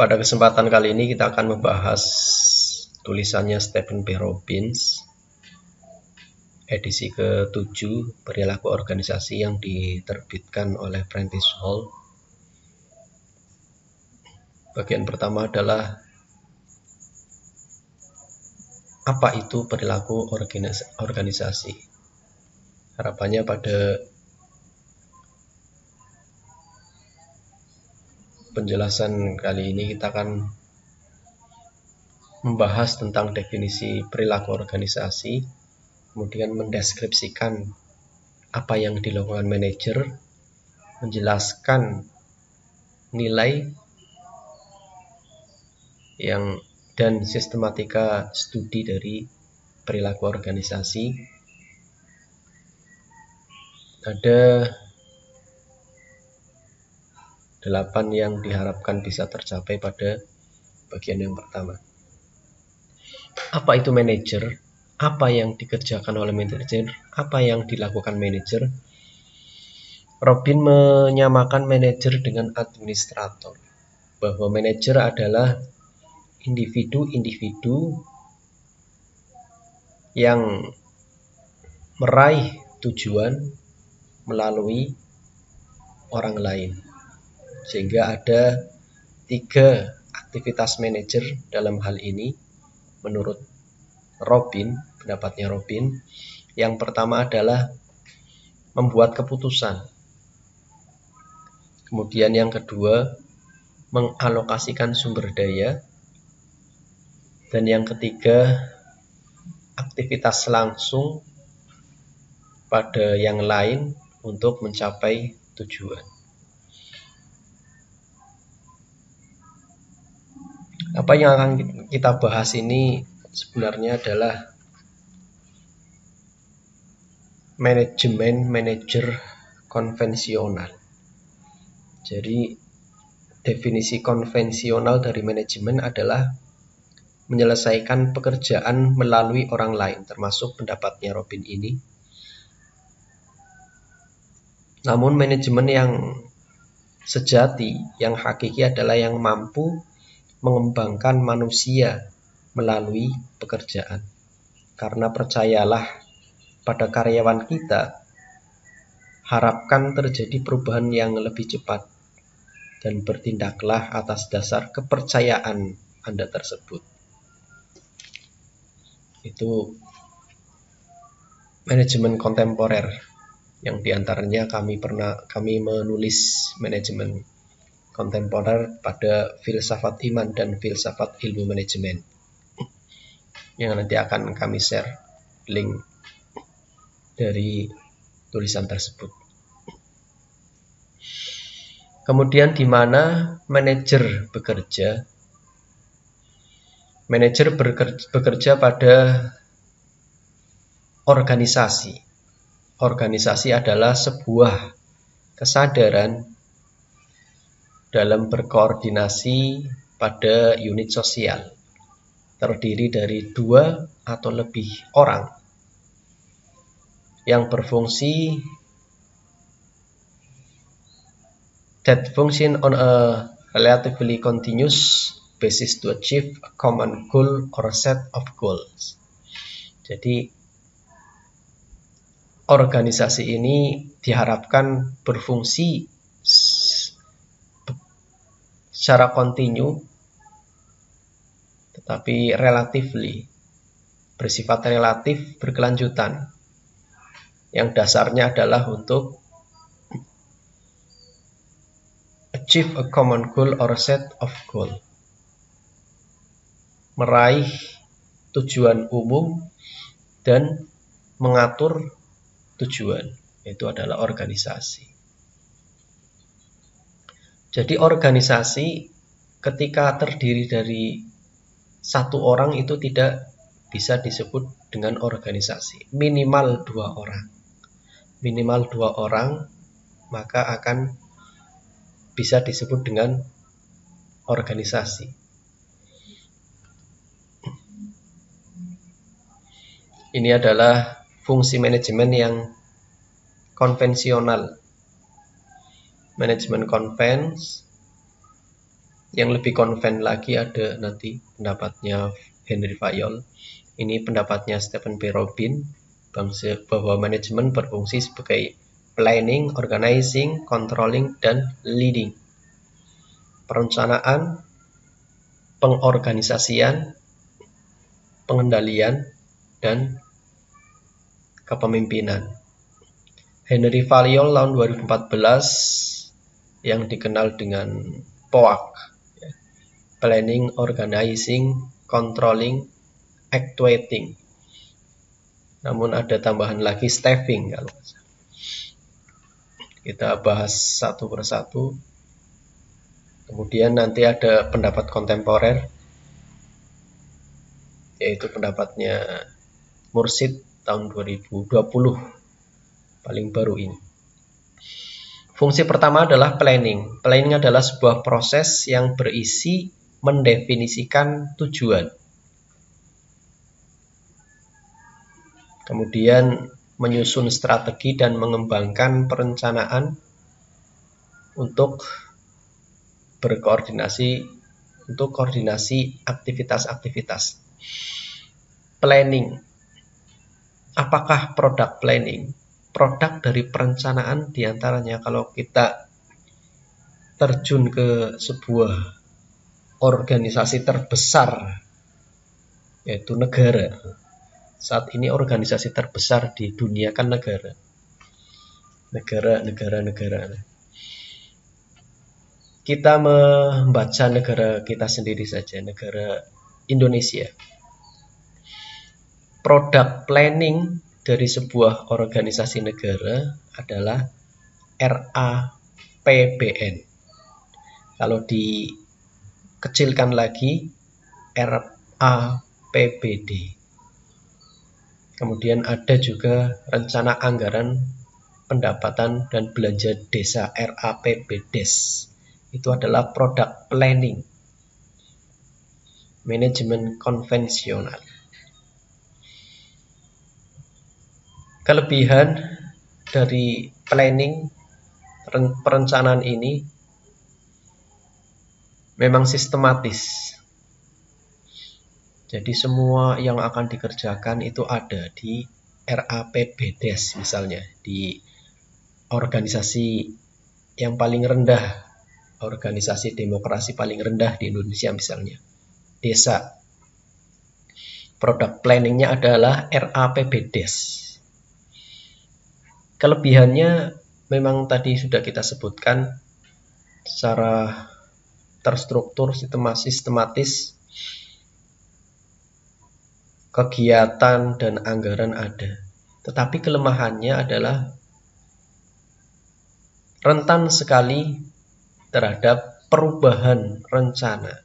Pada kesempatan kali ini kita akan membahas tulisannya Stephen P. Robbins, edisi ke-7 perilaku organisasi yang diterbitkan oleh Prentice Hall. Bagian pertama adalah apa itu perilaku organisasi. Harapannya pada penjelasan kali ini kita akan membahas tentang definisi perilaku organisasi, kemudian mendeskripsikan apa yang dilakukan manajer, menjelaskan nilai dan sistematika studi dari perilaku organisasi. Ada 8 yang diharapkan bisa tercapai pada bagian yang pertama. Apa itu manajer? Apa yang dikerjakan oleh manajer? Apa yang dilakukan manajer? Robin menyamakan manajer dengan administrator, bahwa manajer adalah individu-individu yang meraih tujuan melalui orang lain. Sehingga ada 3 aktivitas manajer dalam hal ini menurut Robin, pendapatnya Robin. Yang pertama adalah membuat keputusan. Kemudian yang kedua, mengalokasikan sumber daya. Dan yang ketiga, aktivitas langsung pada yang lain untuk mencapai tujuan. Apa yang akan kita bahas ini sebenarnya adalah manajer konvensional. Jadi definisi konvensional dari manajemen adalah menyelesaikan pekerjaan melalui orang lain, termasuk pendapatnya Robin ini. Namun manajemen yang sejati, yang hakiki adalah yang mampu mengembangkan manusia melalui pekerjaan. Karena percayalah pada karyawan kita, harapkan terjadi perubahan yang lebih cepat dan bertindaklah atas dasar kepercayaan Anda tersebut. Itu manajemen kontemporer yang diantaranya kami menulis manajemen kontemporer pada filsafat iman dan filsafat ilmu manajemen, yang nanti akan kami share link dari tulisan tersebut. Kemudian di mana manajer bekerja? Manajer bekerja pada organisasi. Organisasi adalah sebuah kesadaran dalam berkoordinasi pada unit sosial, terdiri dari 2 atau lebih orang yang berfungsi that function on a relatively continuous basis to achieve a common goal or set of goals. Jadi organisasi ini diharapkan berfungsi secara kontinu, tetapi bersifat relatif, berkelanjutan, yang dasarnya adalah untuk achieve a common goal or set of goal, meraih tujuan umum dan mengatur tujuan. Itu adalah organisasi. Jadi organisasi ketika terdiri dari 1 orang itu tidak bisa disebut dengan organisasi. Minimal 2 orang. Minimal 2 orang maka akan bisa disebut dengan organisasi. Ini adalah fungsi manajemen yang konvensional. Manajemen konvens Yang lebih konven lagi ada nanti pendapatnya Henry Fayol. Ini pendapatnya Stephen P. Robin bahwa manajemen berfungsi sebagai planning, organizing, controlling, dan leading. Perencanaan, pengorganisasian, pengendalian, dan kepemimpinan. Henry Fayol tahun 2014 yang dikenal dengan POAC, Planning, Organizing, Controlling, Actuating. Namun ada tambahan lagi staffing kalau kita bahas satu persatu. Kemudian nanti ada pendapat kontemporer, yaitu pendapatnya Mursid tahun 2020, paling baru ini. Fungsi pertama adalah planning. Planning adalah sebuah proses yang berisi mendefinisikan tujuan, kemudian menyusun strategi dan mengembangkan perencanaan untuk berkoordinasi, untuk koordinasi aktivitas-aktivitas. Planning. Apakah produk planning? Produk dari perencanaan diantaranya kalau kita terjun ke sebuah organisasi terbesar, yaitu negara. Saat ini organisasi terbesar di dunia kan negara. Negara. Kita membaca negara kita sendiri saja, negara Indonesia. Produk planning dari sebuah organisasi negara adalah RAPBN. Kalau dikecilkan lagi, RAPBD. Kemudian ada juga rencana anggaran pendapatan dan belanja desa, RAPBDes. Itu adalah produk planning, manajemen konvensional. Kelebihan dari planning, perencanaan ini memang sistematis. Jadi semua yang akan dikerjakan itu ada di RAPBDes misalnya, di organisasi yang paling rendah, organisasi demokrasi paling rendah di Indonesia misalnya, desa. Produk planningnya adalah RAPBDes. Kelebihannya memang tadi sudah kita sebutkan, secara terstruktur, sistematis, kegiatan dan anggaran ada. Tetapi kelemahannya adalah rentan sekali terhadap perubahan rencana.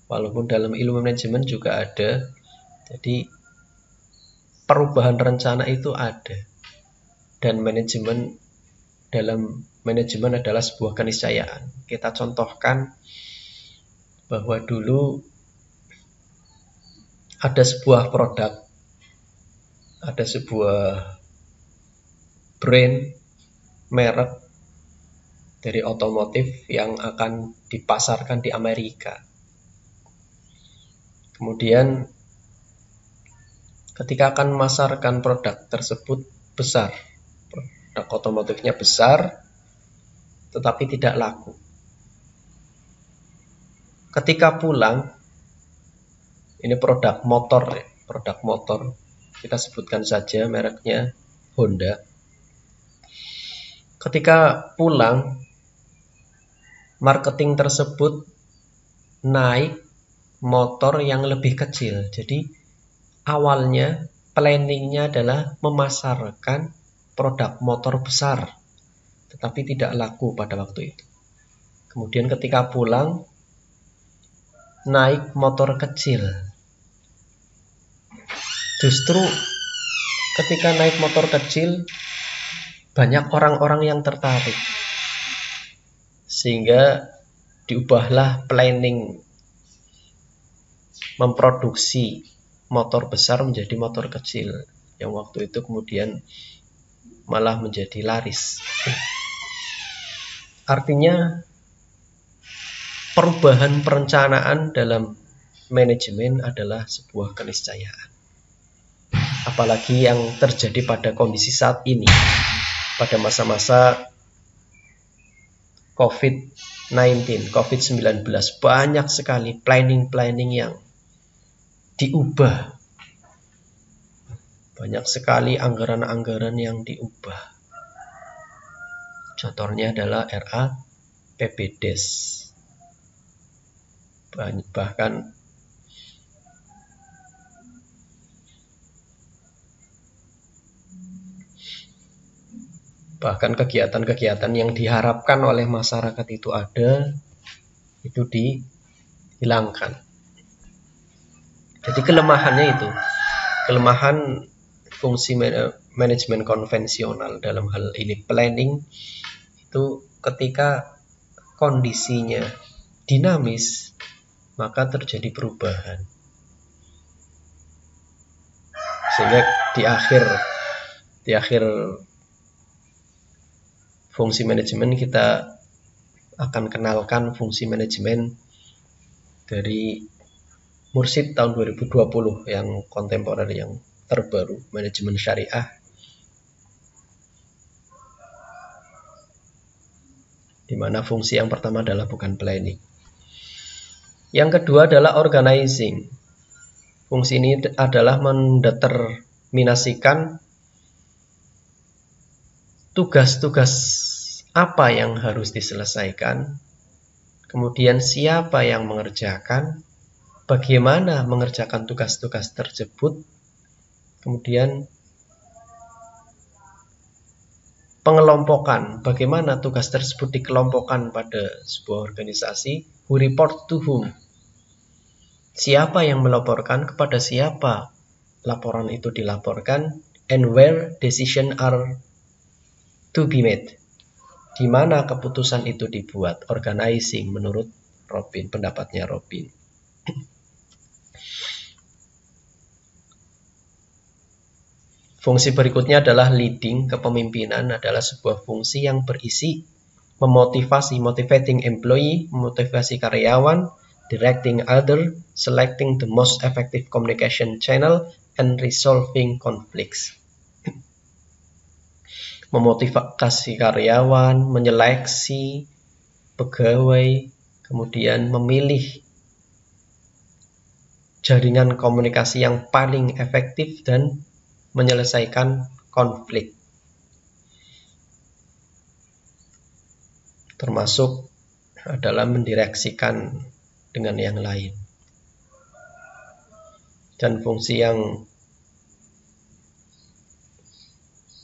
Walaupun dalam ilmu manajemen juga ada, jadi perubahan rencana itu ada. Dan dalam manajemen adalah sebuah keniscayaan. Kita contohkan bahwa dulu ada sebuah produk, ada sebuah brand, merek dari otomotif yang akan dipasarkan di Amerika. Kemudian ketika akan memasarkan produk tersebut besar, produk otomotifnya besar, tetapi tidak laku. Ketika pulang, ini produk motor, kita sebutkan saja mereknya Honda. Ketika pulang, marketing tersebut naik motor yang lebih kecil. Jadi awalnya planningnya adalah memasarkan produk motor besar, tetapi tidak laku pada waktu itu. Kemudian ketika pulang, naik motor kecil. Justru ketika naik motor kecil, banyak orang-orang yang tertarik. Sehingga diubahlah planning memproduksi motor besar menjadi motor kecil, yang waktu itu kemudian malah menjadi laris. Artinya perubahan perencanaan dalam manajemen adalah sebuah keniscayaan. Apalagi yang terjadi pada kondisi saat ini, pada masa-masa COVID-19, banyak sekali planning yang diubah. Banyak sekali anggaran-anggaran yang diubah. Contohnya adalah RAPBDes. Bahkan kegiatan-kegiatan yang diharapkan oleh masyarakat itu itu dihilangkan. Jadi kelemahan fungsi manajemen konvensional dalam hal ini planning itu ketika kondisinya dinamis, maka terjadi perubahan. Sehingga di akhir fungsi manajemen kita akan kenalkan fungsi manajemen dari Mursyid tahun 2020 yang kontemporer, yang terbaru, manajemen syariah, di mana fungsi yang pertama adalah bukan planning. Yang kedua adalah organizing. Fungsi ini adalah mendeterminasikan tugas-tugas apa yang harus diselesaikan, kemudian siapa yang mengerjakan, bagaimana mengerjakan tugas-tugas tersebut, kemudian pengelompokan, bagaimana tugas tersebut dikelompokkan pada sebuah organisasi, who report to whom, siapa yang melaporkan, kepada siapa laporan itu dilaporkan, and where decision are to be made, di mana keputusan itu dibuat. Organizing menurut pendapatnya Robin. Fungsi berikutnya adalah leading. Kepemimpinan adalah sebuah fungsi yang berisi motivating employee, memotivasi karyawan, directing other, selecting the most effective communication channel, and resolving conflicts. Memotivasi karyawan, menyeleksi pegawai, kemudian memilih jaringan komunikasi yang paling efektif, dan menyelesaikan konflik. Termasuk adalah mendireksikan dengan yang lain. Dan fungsi yang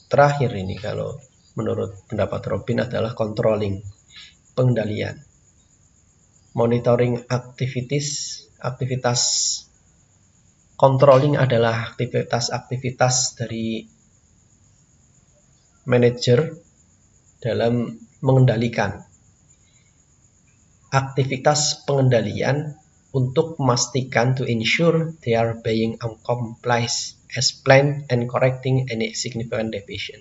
terakhir ini, kalau menurut pendapat Robin, adalah controlling, pengendalian. Monitoring aktivitas controlling adalah aktivitas dari manajer dalam mengendalikan. Aktivitas pengendalian untuk memastikan, to ensure they are being accomplished as planned and correcting any significant deviation.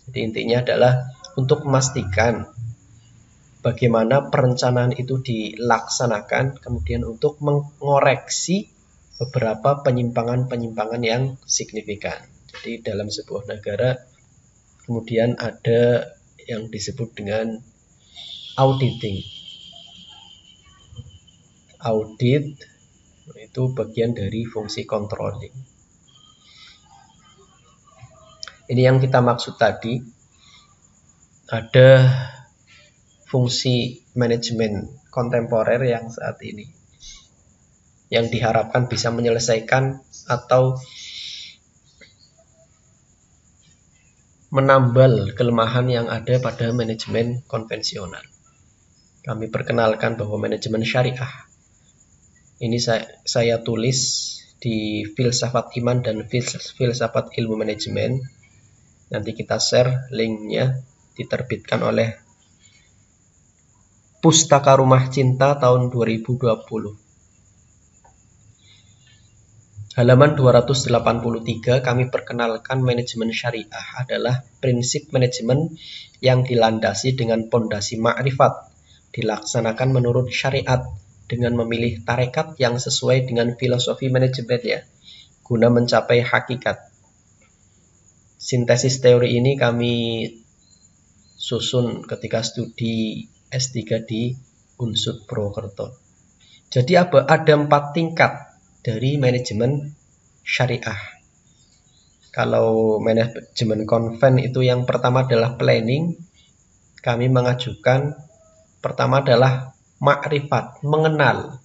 Jadi intinya adalah untuk memastikan bagaimana perencanaan itu dilaksanakan, kemudian untuk mengoreksi beberapa penyimpangan-penyimpangan yang signifikan. Jadi dalam sebuah negara kemudian ada yang disebut dengan auditing. Audit itu bagian dari fungsi controlling. Ini yang kita maksud tadi. Ada fungsi manajemen kontemporer yang saat ini yang diharapkan bisa menyelesaikan atau menambal kelemahan yang ada pada manajemen konvensional. Kami perkenalkan bahwa manajemen syariah ini saya tulis di Filsafat Iman dan Filsafat Ilmu Manajemen. Nanti kita share linknya, diterbitkan oleh Pustaka Rumah Cinta tahun 2020. Halaman 283 kami perkenalkan manajemen syariah adalah prinsip manajemen yang dilandasi dengan pondasi ma'rifat, dilaksanakan menurut syariat dengan memilih tarekat yang sesuai dengan filosofi manajemennya guna mencapai hakikat. Sintesis teori ini kami susun ketika studi S3 di Unsud Purwokerto. Jadi ada 4 tingkat dari manajemen syariah. Kalau manajemen konven itu yang pertama adalah planning. Kami mengajukan pertama adalah makrifat, mengenal.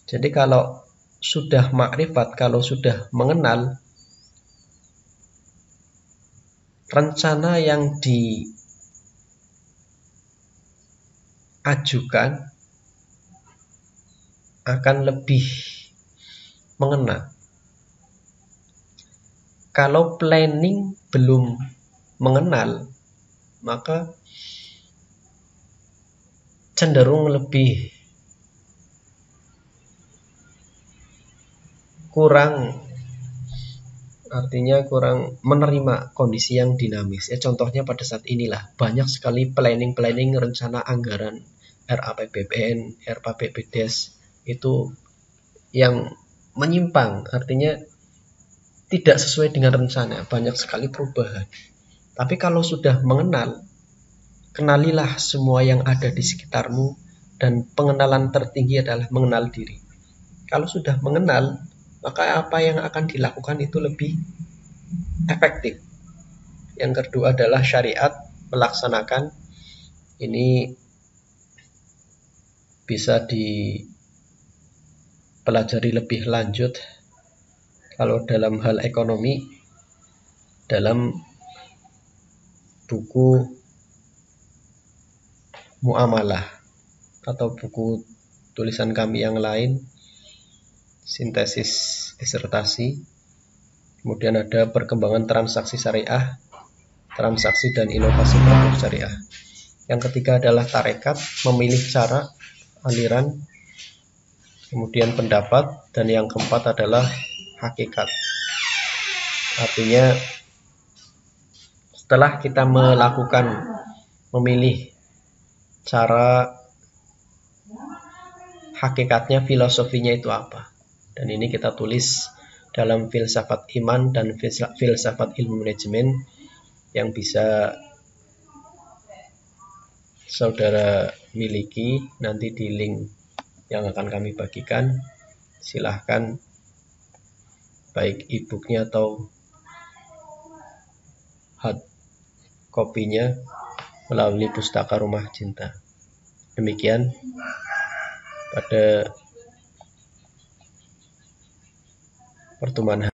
Jadi kalau sudah makrifat, kalau sudah mengenal, rencana yang diajukan akan lebih mengena. Kalau planning belum mengenal, maka cenderung lebih kurang menerima kondisi yang dinamis. Contohnya pada saat inilah banyak sekali planning rencana anggaran RAPBN, RAPBDes itu yang menyimpang, artinya tidak sesuai dengan rencana, banyak sekali perubahan. Tapi kalau sudah mengenal, kenalilah semua yang ada di sekitarmu, dan pengenalan tertinggi adalah mengenal diri. Kalau sudah mengenal, maka apa yang akan dilakukan itu lebih efektif. Yang kedua adalah syariat, melaksanakan. Ini bisa dipelajari lebih lanjut kalau dalam hal ekonomi dalam buku muamalah atau buku tulisan kami yang lain, sintesis disertasi. Kemudian ada perkembangan transaksi syariah, transaksi dan inovasi produk syariah. Yang ketiga adalah tarekat, memilih cara, aliran, kemudian pendapat, dan yang keempat adalah hakikat. Artinya setelah kita memilih cara, hakikatnya, filosofinya itu apa. Dan ini kita tulis dalam filsafat iman dan filsafat ilmu manajemen yang bisa saudara miliki nanti di link yang akan kami bagikan. Silahkan baik e-booknya atau hard kopinya melalui Pustaka Rumah Cinta. Demikian pada pertemuan